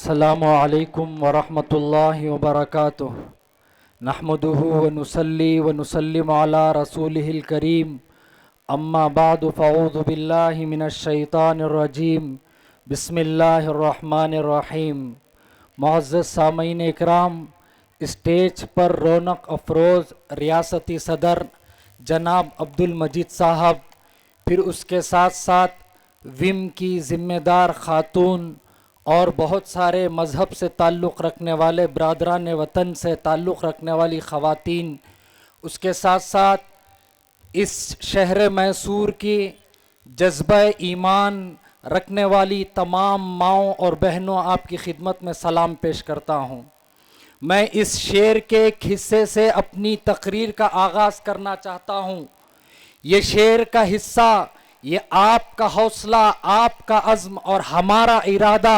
अस्सलामु अलैकुम वरहमतुल्लाहि वबरकातुह। नहमदुहु व नुसल्ली व नुसल्लिमु अला रसूलिहिल करीम। अम्मा बादु फ़अऊज़ु बिल्लाहि मिनश शैतानिर रजीम। बिस्मिल्लाहिर रहमानिर रहीम। मुअज़्ज़ज़ सामीन इकराम, स्टेज पर रौनक अफरोज़ रियासती सदर जनाब अब्दुल मजीद साहब, फिर उसके साथ साथ विम की ज़िम्मेदार ख़ातून और बहुत सारे मज़हब से ताल्लुक़ रखने वाले बरादरान वतन से ताल्लुक़ रखने वाली ख़वातीन, उसके साथ साथ इस शहर मैसूर की जज्बा ईमान रखने वाली तमाम माँओं और बहनों, आपकी खिदमत में सलाम पेश करता हूँ। मैं इस शेर के एक हिस्से से अपनी तकरीर का आगाज़ करना चाहता हूँ। ये शेर का हिस्सा, ये आपका हौसला, आपका अज़्म और हमारा इरादा,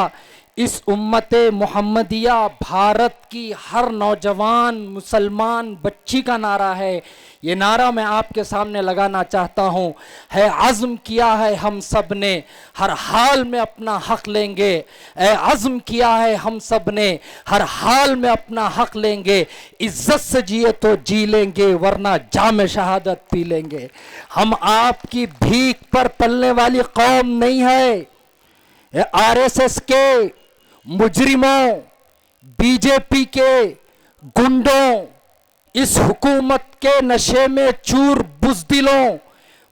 इस उम्मत मुहम्मदिया भारत की हर नौजवान मुसलमान बच्ची का नारा है। ये नारा मैं आपके सामने लगाना चाहता हूँ। है अज़्म किया है हम सब ने, हर हाल में अपना हक़ लेंगे। अज़्म किया है हम सब ने, हर हाल में अपना हक़ लेंगे। इज़्ज़त से जिए तो जी लेंगे, वरना जाम शहादत पी लेंगे। हम आपकी भीख पर पलने वाली कौम नहीं है। आरएसएस के मुजरिमों, बीजेपी के गुंडों, इस हुकूमत के नशे में चूर बुज़दिलों,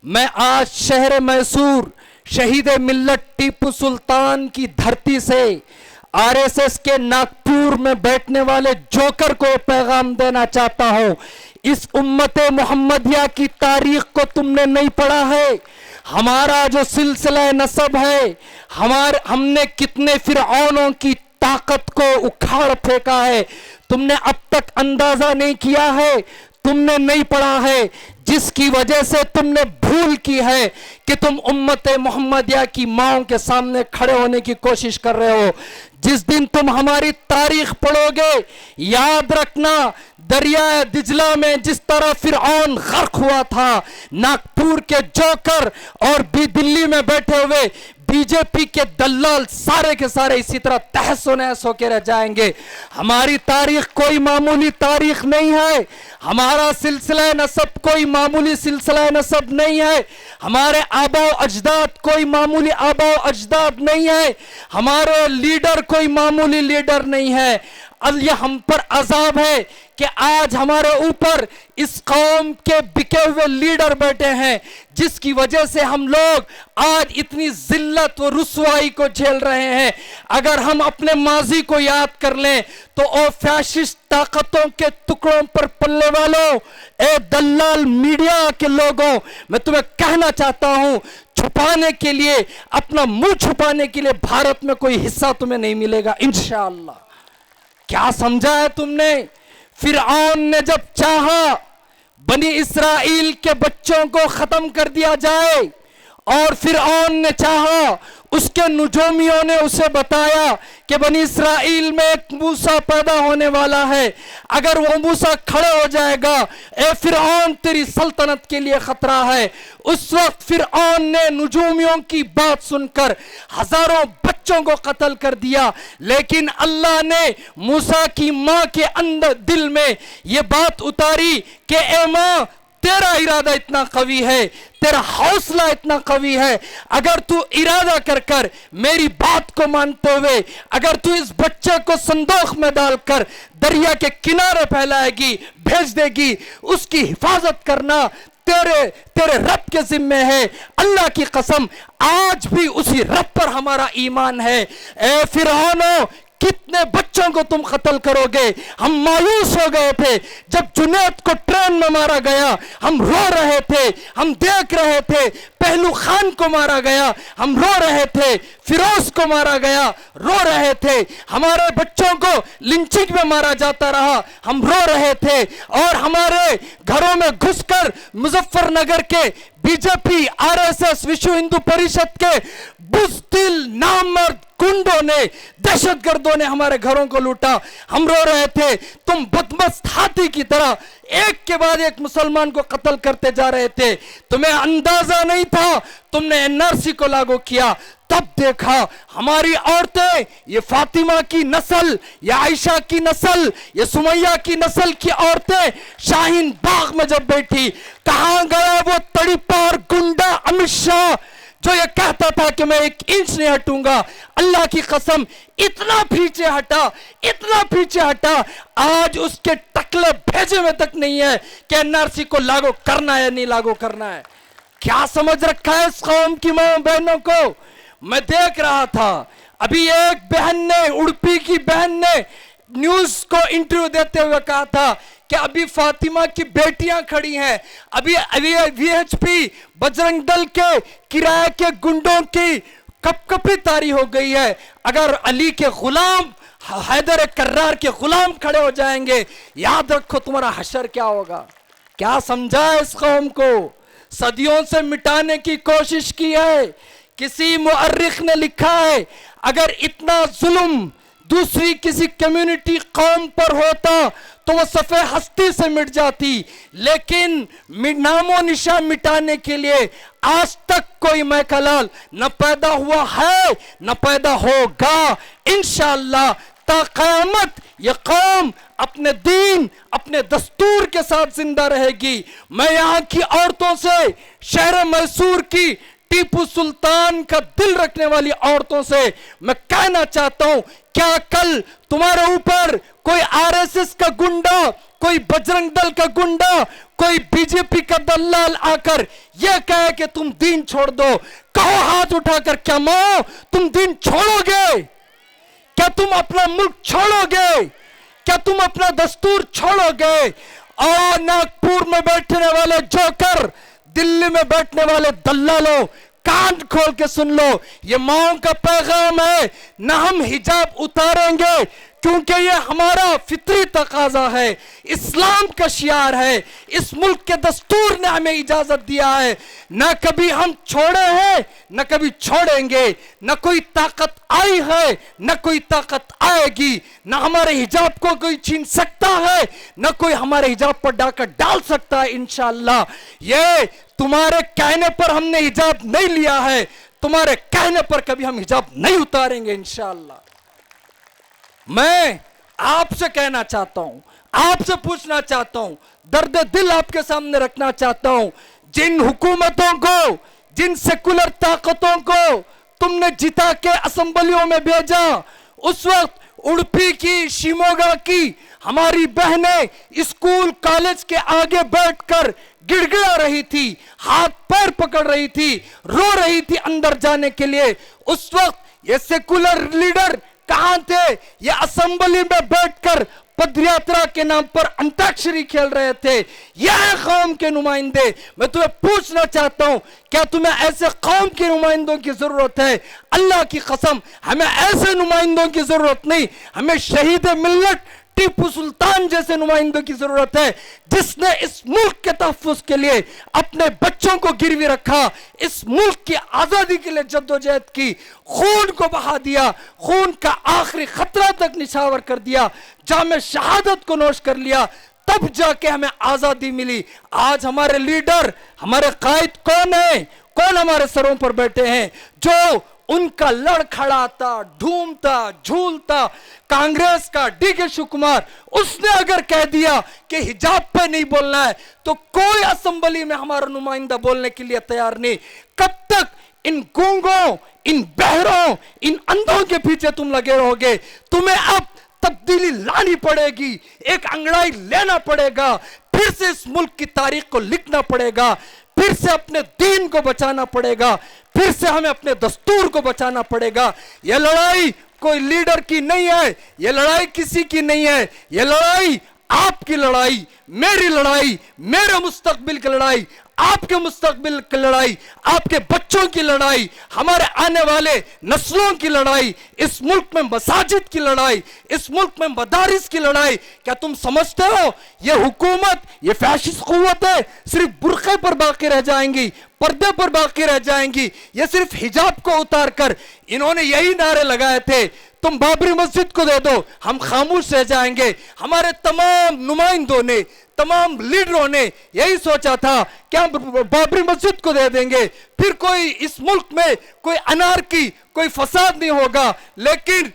मैं आज शहर मैसूर शहीद मिल्लत टीपू सुल्तान की धरती से आरएसएस के नागपुर में बैठने वाले जोकर को पैगाम देना चाहता हूँ। इस उम्मत मुहम्मदिया की तारीख को तुमने नहीं पढ़ा है। हमारा जो सिलसिला नसब है, हमने कितने फिरऔनों की ताकत को उखाड़ फेंका है, तुमने अब तक अंदाजा नहीं किया है, तुमने नहीं पढ़ा है, जिसकी वजह से तुमने भूल की है कि तुम उम्मत मुहम्मदिया की माओं के सामने खड़े होने की कोशिश कर रहे हो। जिस दिन तुम हमारी तारीख पढ़ोगे, याद रखना दरिया दिजला में जिस तरह फिरऔन गर्क हुआ था, नागपुर के जोकर और भी दिल्ली में बैठे हुए बीजेपी के दल्लाल सारे के सारे इसी तरह तहस नहस होकर रह जाएंगे। हमारी तारीख कोई मामूली तारीख नहीं है। हमारा सिलसिला नसब कोई मामूली सिलसिला नसब नहीं है। हमारे आबा अजदाद कोई मामूली आबा अजदाद नहीं है। हमारे लीडर कोई मामूली लीडर नहीं है। अल्लाह हम पर अजाब है कि आज हमारे ऊपर इस कौम के बिके हुए लीडर बैठे हैं, जिसकी वजह से हम लोग आज इतनी जिल्लत व रुसवाई को झेल रहे हैं। अगर हम अपने माजी को याद कर लें तो ओ फैशिस्ट ताकतों के टुकड़ों पर पलने वालों, ए दल्लाल मीडिया के लोगों, मैं तुम्हें कहना चाहता हूं, छुपाने के लिए, अपना मुंह छुपाने के लिए भारत में कोई हिस्सा तुम्हें नहीं मिलेगा इंशाअल्लाह। क्या समझा है तुमने? फिरऔन ने जब चाहा बनी इसराइल के बच्चों को खत्म कर दिया जाए, और फिरऔन ने चाहा, उसके नुजूमियों ने उसे बताया कि बनी इसराइल में एक मूसा पैदा होने वाला है, अगर वो मूसा खड़े हो जाएगा, ए फिरऔन तेरी सल्तनत के लिए खतरा है। उस वक्त फिरऔन ने नुजूमियों की बात सुनकर हजारों बच्चों को कत्ल कर दिया, लेकिन अल्लाह ने मूसा की मां के अंदर दिल में ये बात उतारी कि ए मां, तेरा इरादा इतना कवी है, तेरा हौसला इतना कवी है, अगर तू इरादा कर कर मेरी बात को मानते हुए अगर तू इस बच्चे को संदूक में डालकर दरिया के किनारे फैलाएगी, भेज देगी, उसकी हिफाजत करना तेरे रब के जिम्मे है। अल्लाह की कसम, आज भी उसी रब पर हमारा ईमान है। ए फिरौनो, कितने बच्चों को तुम कत्ल करोगे? हम मायूस हो गए थे जब जुनैद को ट्रेन में मारा गया, हम रो रहे थे, हम देख रहे थे पहलू खान को मारा गया, हम रो रहे थे, फिरोज को मारा गया, रो रहे थे, हमारे बच्चों को लिंचिंग में मारा जाता रहा, हम रो रहे थे, और हमारे घरों में घुसकर मुजफ्फरनगर के बीजेपी, आरएसएस, विश्व हिंदू परिषद के बुज़दिल नामर्द गुंडों ने, दहशतगर्दों ने हमारे घरों को लूटा, हम रो रहे थे। तुम बदमस्त हाथी की तरह एक के बाद एक मुसलमान को कत्ल करते जा रहे थे। तुम्हें अंदाजा नहीं था, तुमने एनआरसी को लागू किया, तब देखा हमारी औरतें, ये फातिमा की नस्ल, ये आयशा की नस्ल, ये सुमैया की नस्ल की औरतें शाहीन बाग में जब बैठी, कहां गया वो तड़ीपार गुंडा अमित शाह जो ये कहता था कि मैं 1 इंच नहीं हटूंगा। अल्लाह की कसम इतना पीछे हटा, इतना पीछे हटा, आज उसके टकले भेजे में तक नहीं है कि एनआरसी को लागू करना है या नहीं लागू करना है। क्या समझ रखा है इस कौम की मां बहनों को। मैं देख रहा था अभी एक बहन ने, उड़पी की बहन ने न्यूज को इंटरव्यू देते हुए कहा था कि अभी फातिमा की बेटियां खड़ी हैं, अभी वीएचपी बजरंग दल के किराए के गुंडों की कपकपी तारी हो गई है। अगर अली के गुलाम, हैदर कर्रार के गुलाम खड़े हो जाएंगे, याद रखो तुम्हारा हशर क्या होगा। क्या समझा इस कौम को, सदियों से मिटाने की कोशिश की है। किसी मुअर्रिख ने लिखा है अगर इतना जुल्म दूसरी किसी कम्युनिटी कौम पर होता तो वो सफ़े हस्ती से मिट जाती, लेकिन नामो निशान मिटाने के लिए आज तक कोई मैकलाल न पैदा हुआ है न पैदा होगा। इंशाअल्लाह ता क़यामत ये कौम अपने दीन, अपने दस्तूर के साथ जिंदा रहेगी। मैं यहाँ की औरतों से, शहर मैसूर की टीपू सुल्तान का दिल रखने वाली औरतों से मैं कहना चाहता हूं, क्या कल तुम्हारे ऊपर कोई आरएसएस का गुंडा, कोई बजरंग दल का गुंडा, कोई बीजेपी का दलाल आकर यह कहे कि तुम दीन छोड़ दो, कहो हाथ उठाकर, क्या मां तुम दीन छोड़ोगे? क्या तुम अपना मुल्क छोड़ोगे? क्या तुम अपना दस्तूर छोड़ोगे? और नागपुर में बैठने वाले जोकर, दिल्ली में बैठने वाले दल्लालों, कान खोल के सुन लो, ये माओं का पैगाम है। न हम हिजाब उतारेंगे क्योंकि ये हमारा फितरी तकाजा है, इस्लाम का शियार है, इस मुल्क के दस्तूर ने हमें इजाजत दिया है। न कभी हम छोड़े हैं न कभी छोड़ेंगे, न कोई ताकत आई है न कोई ताकत आएगी, न हमारे हिजाब को कोई छीन सकता है न कोई हमारे हिजाब पर डाका डाल सकता है। इंशाअल्लाह ये तुम्हारे कहने पर हमने हिजाब नहीं लिया है, तुम्हारे कहने पर कभी हम हिजाब नहीं उतारेंगे इंशाअल्लाह। मैं आपसे कहना चाहता हूं, आपसे पूछना चाहता हूं, दर्द दिल आपके सामने रखना चाहता हूं, जिन हुकूमतों को, जिन सेकुलर ताकतों को तुमने जिता के असेंबलियों में भेजा, उस वक्त उड़पी की, शिमोगा की हमारी बहनें स्कूल कॉलेज के आगे बैठकर गिड़गिड़ा रही थी, हाथ पैर पकड़ रही थी, रो रही थी अंदर जाने के लिए। उस वक्त ये सेकुलर लीडर कहां थे? ये असेंबली में बैठकर पदयात्रा के नाम पर अंताक्षरी खेल रहे थे। यह कौम के नुमाइंदे, मैं तुम्हें पूछना चाहता हूं, क्या तुम्हें ऐसे कौम के नुमाइंदों की जरूरत है? अल्लाह की कसम हमें ऐसे नुमाइंदों की जरूरत नहीं, हमें शहीद मिल्लत टीपू सुल्तान जैसे नुमाइंदों की जरूरत है, जिसने इस मुल्क के तहफ्फुज़ के लिए अपने बच्चों को गिरवी रखा, इस मुल्क की आजादी के लिए जद्दोजहद की, खून को बहा दिया, खून का आखिरी खतरा तक निछावर कर दिया, जामे शहादत को नोश कर लिया, तब जाके हमें आजादी मिली। आज हमारे लीडर, हमारे कायद कौन है? कौन हमारे सरों पर बैठे हैं जो उनका लड़खड़ाता, ढूंढता, झूलता कांग्रेस का डीके शिव कुमार, उसने अगर कह दिया कि हिजाब पे नहीं बोलना है तो कोई असेंबली में हमारा नुमाइंदा बोलने के लिए तैयार नहीं। कब तक इन गूंगों, इन बहरों, इन अंधों के पीछे तुम लगे रहोगे? तुम्हें अब तब्दीली लानी पड़ेगी, एक अंगड़ाई लेना पड़ेगा, फिर से इस मुल्क की तारीख को लिखना पड़ेगा, फिर से अपने दीन को बचाना पड़ेगा, फिर से हमें अपने दस्तूर को बचाना पड़ेगा। यह लड़ाई कोई लीडर की नहीं है, यह लड़ाई किसी की नहीं है, यह लड़ाई आपकी लड़ाई, मेरी लड़ाई, मेरे मुस्तकबिल की लड़ाई, आपके मुस्तकबिल की लड़ाई, आपके बच्चों की लड़ाई, हमारे आने वाले नस्लों की लड़ाई, इस मुल्क में मसाजिद की लड़ाई, इस मुल्क में मदारिस की लड़ाई। क्या तुम समझते हो ये हुकूमत, ये फैशिस्ट कुव्वतें सिर्फ बुर्के पर बाकी रह जाएंगी, पर्दे पर बाकी रह जाएंगी? ये सिर्फ हिजाब को उतार कर इन्होंने यही नारे लगाए थे, तुम बाबरी मस्जिद को दे दो हम खामोश रह जाएंगे। हमारे तमाम नुमाइंदों ने तमाम लीडरों ने यही सोचा था कि हम बाबरी मस्जिद को दे देंगे, फिर कोई इस मुल्क में कोई अनारकी, कोई फसाद नहीं होगा। लेकिन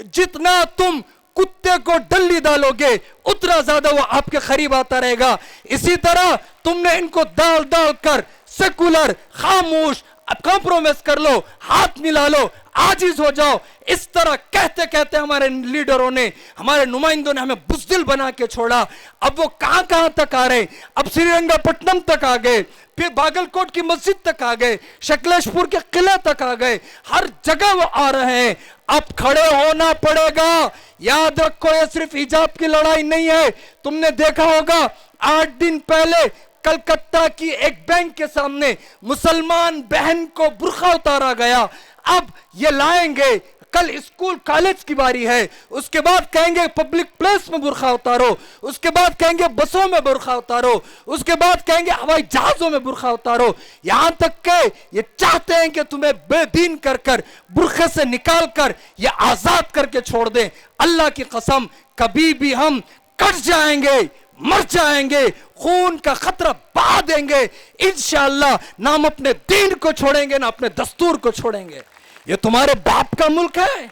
जितना तुम कुत्ते को डल्ली डालोगे उतना ज्यादा वो आपके करीब आता रहेगा। इसी तरह तुमने इनको डाल डाल कर सेकुलर, खामोश, कॉम्प्रोमाइज कर लो, हाथ मिला लो, आजिज हो जाओ। इस तरह कहते कहते हमारे लीडरों ने, हमारे नुमाइंदों ने हमें बुज़दिल बना के छोड़ा। अब वो कहां कहां तक आ रहे, अब श्रीरंगपट्टनम तक आ गए, फिर बागलकोट की मस्जिद तक आ गए, शकलेशपुर के किले तक आ गए, हर जगह वो आ रहे हैं। अब खड़े होना पड़ेगा। याद रखो, ये सिर्फ हिजाब की लड़ाई नहीं है। तुमने देखा होगा 8 दिन पहले कलकत्ता की एक बैंक के सामने मुसलमान बहन को बुर्खा उतारा गया। अब ये लाएंगे, कल स्कूल कॉलेज की बारी है, उसके बाद कहेंगे पब्लिक प्लेस में बुर्खा उतारो, उसके बाद कहेंगे बसों में बुर्खा उतारो, उसके बाद कहेंगे हवाई जहाजों में बुर्खा उतारो। यहां तक के ये चाहते हैं कि तुम्हें बेदीन कर कर, बुर्खे से निकाल कर ये आजाद करके छोड़ दें। अल्लाह की कसम, कभी भी हम कट जाएंगे, मर जाएंगे, खून का खतरा बहा देंगे इंशाअल्लाह। ना हम अपने दीन को छोड़ेंगे, ना अपने दस्तूर को छोड़ेंगे। ये तुम्हारे बाप का मुल्क है,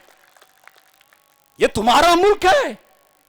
ये तुम्हारा मुल्क है।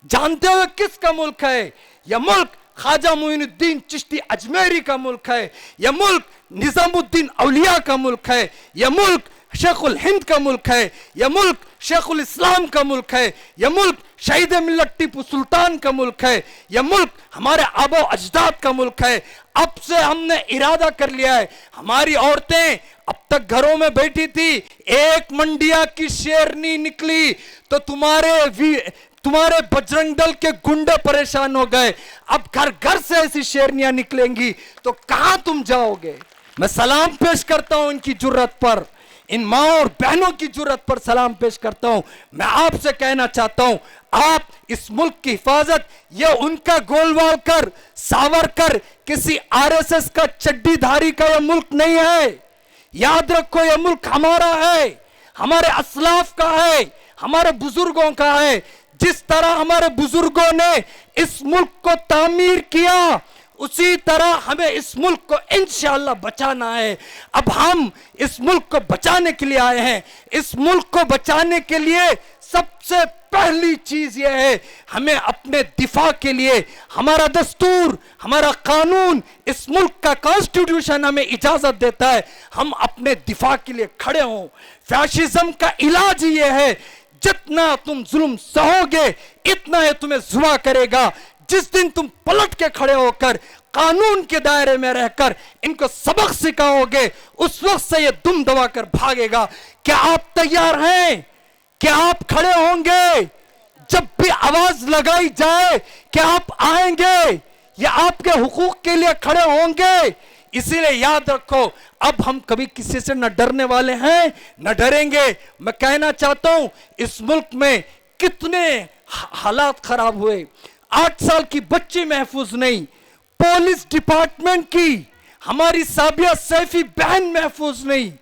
जानते हो किसका मुल्क है? यह मुल्क ख्वाजा मोइनुद्दीन चिश्ती अजमेरी का मुल्क है। यह मुल्क निजामुद्दीन औलिया का मुल्क है। यह मुल्क शेखुल हिंद का मुल्क है। यह मुल्क शेखुल इस्लाम का मुल्क है। यह मुल्क शहीद मिल्लत टीपू सुल्तान का मुल्क है। यह मुल्क हमारे आबो अजदाद का मुल्क है। अब से हमने इरादा कर लिया है, हमारी औरतें अब तक घरों में बैठी थी, एक मंडिया की शेरनी निकली तो तुम्हारे बजरंग दल के गुंडे परेशान हो गए। अब घर घर से ऐसी शेरनियां निकलेंगी तो कहां तुम जाओगे? मैं सलाम पेश करता हूं इनकी जुर्रत पर, इन माँ और बहनों की जुर्रत पर सलाम पेश करता हूं। मैं आपसे कहना चाहता हूं, आप इस मुल्क की हिफाजत, ये उनका गोलवालकर, सावरकर, किसी आरएसएस का चड्डीधारी का यह मुल्क नहीं है। याद रखो, यह मुल्क हमारा है, हमारे असलाफ का है, हमारे बुजुर्गों का है। जिस तरह हमारे बुजुर्गों ने इस मुल्क को तामीर किया, उसी तरह हमें इस मुल्क को इंशाअल्लाह बचाना है। अब हम इस मुल्क को बचाने के लिए आए हैं। इस मुल्क को बचाने के लिए सबसे पहली चीज यह है, हमें अपने दिफा के लिए, हमारा दस्तूर, हमारा कानून, इस मुल्क का कॉन्स्टिट्यूशन हमें इजाजत देता है हम अपने दिफा के लिए खड़े हों। फैशिज्म का इलाज ये है, जितना तुम जुल्म सहोगे इतना ये तुम्हें जुआ करेगा। जिस दिन तुम पलट के खड़े होकर कानून के दायरे में रहकर इनको सबक सिखाओगे, उस वक्त से ये दुम दबा कर भागेगा। क्या आप तैयार हैं? क्या आप खड़े होंगे जब भी आवाज लगाई जाए? क्या आप आएंगे या आपके हुकूक के लिए खड़े होंगे? इसीलिए याद रखो, अब हम कभी किसी से न डरने वाले हैं न डरेंगे। मैं कहना चाहता हूं, इस मुल्क में कितने हालात खराब हुए। 8 साल की बच्ची महफूज नहीं, पुलिस डिपार्टमेंट की हमारी साबिया सैफी बहन महफूज नहीं,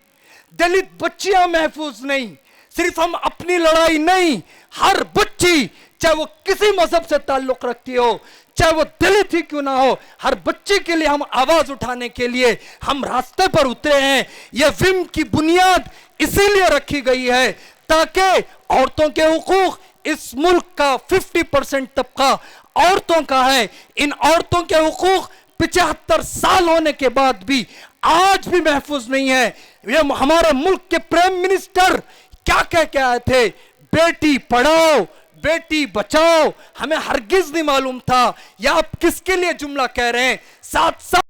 दलित बच्चियां महफूज नहीं। सिर्फ हम अपनी लड़ाई नहीं, हर बच्ची, चाहे वो किसी मजहब से ताल्लुक रखती हो, चाहे वो दलित ही क्यों ना हो, हर बच्चे के लिए हम आवाज उठाने के लिए हम रास्ते पर उतरे हैं। यह विम की बुनियाद इसीलिए रखी गई है ताकि औरतों के हुकूक, इस मुल्क का 50% तबका औरतों का है। इन औरतों के हुकूक 75 साल होने के बाद भी आज भी महफूज नहीं है। ये हमारे मुल्क के प्राइम मिनिस्टर क्या कह के आए थे? बेटी पढ़ाओ बेटी बचाओ। हमें हरगिज नहीं मालूम था या आप किसके लिए जुमला कह रहे हैं। साथ साथ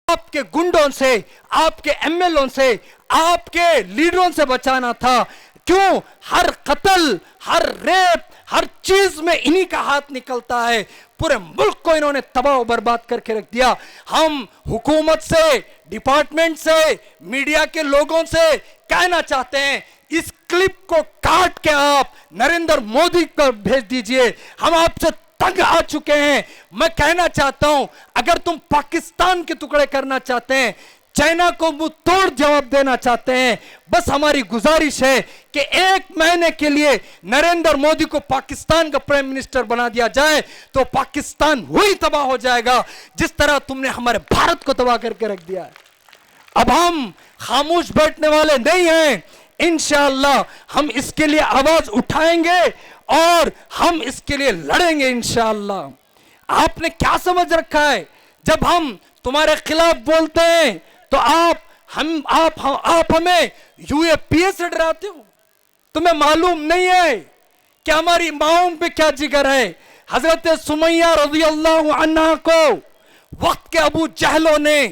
आपके गुंडों से, आपके एमएलओ से, आपके लीडरों से बचाना था। क्यों? हर कत्ल, हर रेप, हर चीज में इन्हीं का हाथ निकलता है। पूरे मुल्क को इन्होंने तबाह और बर्बाद करके रख दिया। हम हुकूमत से, डिपार्टमेंट से, मीडिया के लोगों से कहना चाहते हैं, इस क्लिप को काट के आप नरेंद्र मोदी को भेज दीजिए। हम आपसे तंग आ चुके हैं। मैं कहना चाहता हूं, अगर तुम पाकिस्तान के टुकड़े करना चाहते हैं, चाइना को मुंह तोड़ जवाब देना चाहते हैं। बस हमारी गुजारिश है कि 1 महीने के लिए नरेंद्र मोदी को पाकिस्तान का प्राइम मिनिस्टर बना दिया जाए तो पाकिस्तान वही तबाह हो जाएगा जिस तरह तुमने हमारे भारत को तबाह करके रख दिया है। अब हम खामोश बैठने वाले नहीं हैं। इंशाअल्लाह हम इसके लिए आवाज उठाएंगे और हम इसके लिए लड़ेंगे इंशाअल्लाह। आपने क्या समझ रखा है, जब हम तुम्हारे खिलाफ बोलते हैं तो आप हमें यूएपीए से डराते हो? तुम्हें मालूम नहीं है कि हमारी माओं पे क्या जिगर है। हजरत सुमैया रज़ियल्लाहु अन्हा को वक्त के अबू जहलों ने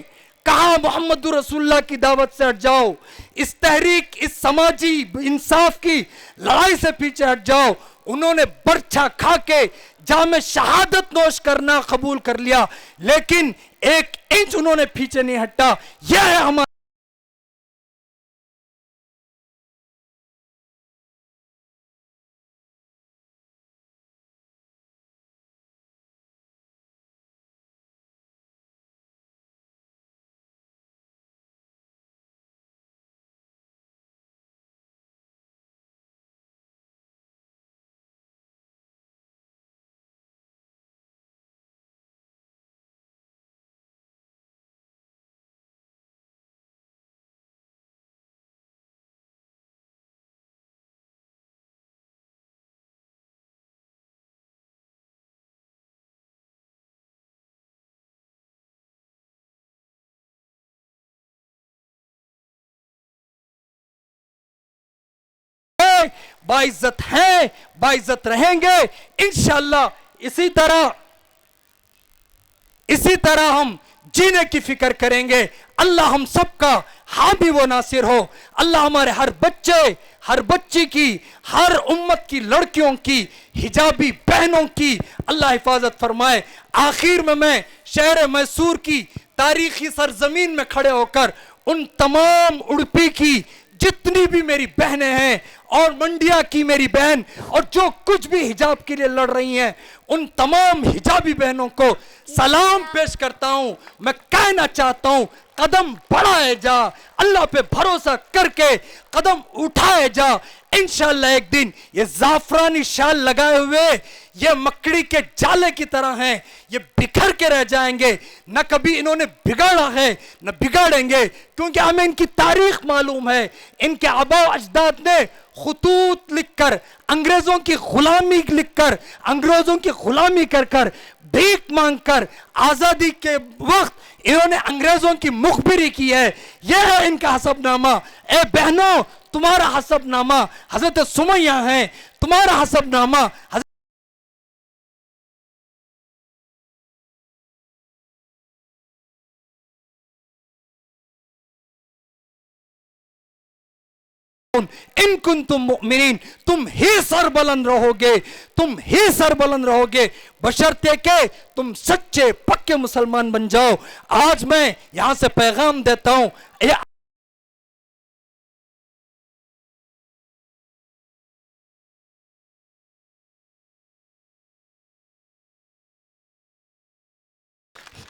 कहा मोहम्मद रसूलुल्लाह की दावत से हट जाओ, इस तहरीक, इस समाजी इंसाफ की लड़ाई से पीछे हट जाओ। उन्होंने बर्छा खा के जामे शहादत नोश करना कबूल कर लिया, लेकिन 1 इंच उन्होंने पीछे नहीं हटा। यह है हमारा बाइज्जत हैं, बाइज्जत रहेंगे इंशाअल्लाह। इसी तरह हम जीने की फिक्र करेंगे। अल्लाह हम सबका हामी व नासिर हो। अल्लाह हमारे हर बच्चे, हर बच्ची की, हर उम्मत की लड़कियों की, हिजाबी बहनों की अल्लाह हिफाजत फरमाए। आखिर में मैं शहर मैसूर की तारीखी सरजमीन में खड़े होकर उन तमाम उड़पी की जितनी भी मेरी बहनें हैं और मंडिया की मेरी बहन और जो कुछ भी हिजाब के लिए लड़ रही हैं, उन तमाम हिजाबी बहनों को सलाम पेश करता हूं। मैं कहना चाहता हूं, कदम बढ़ाए जा, अल्लाह पे भरोसा करके कदम उठाए जा। इंशाअल्लाह एक दिन ये जाफरानी शाल लगाए हुए ये मकड़ी के जाले की तरह हैं, ये बिखर के रह जाएंगे। न कभी इन्होंने बिगाड़ा है न बिगाड़ेंगे, क्योंकि हमें इनकी तारीख मालूम है। इनके आबा अजदाद ने खुतूत लिखकर, अंग्रेजों की गुलामी लिखकर, अंग्रेजों की गुलामी कर कर, भीख मांगकर आजादी के वक्त इन्होंने अंग्रेजों की मुखबिरी की है। यह है इनका हसबनामा। ए बहनों, तुम्हारा हसबनामा हजरत सुमैया है, तुम्हारा हसबनामा इन कुंतुम मुमिनीन, तुम ही सरबलंद रहोगे, तुम ही सरबलंद रहोगे, बशर्ते के तुम सच्चे पक्के मुसलमान बन जाओ। आज मैं यहां से पैगाम देता हूं,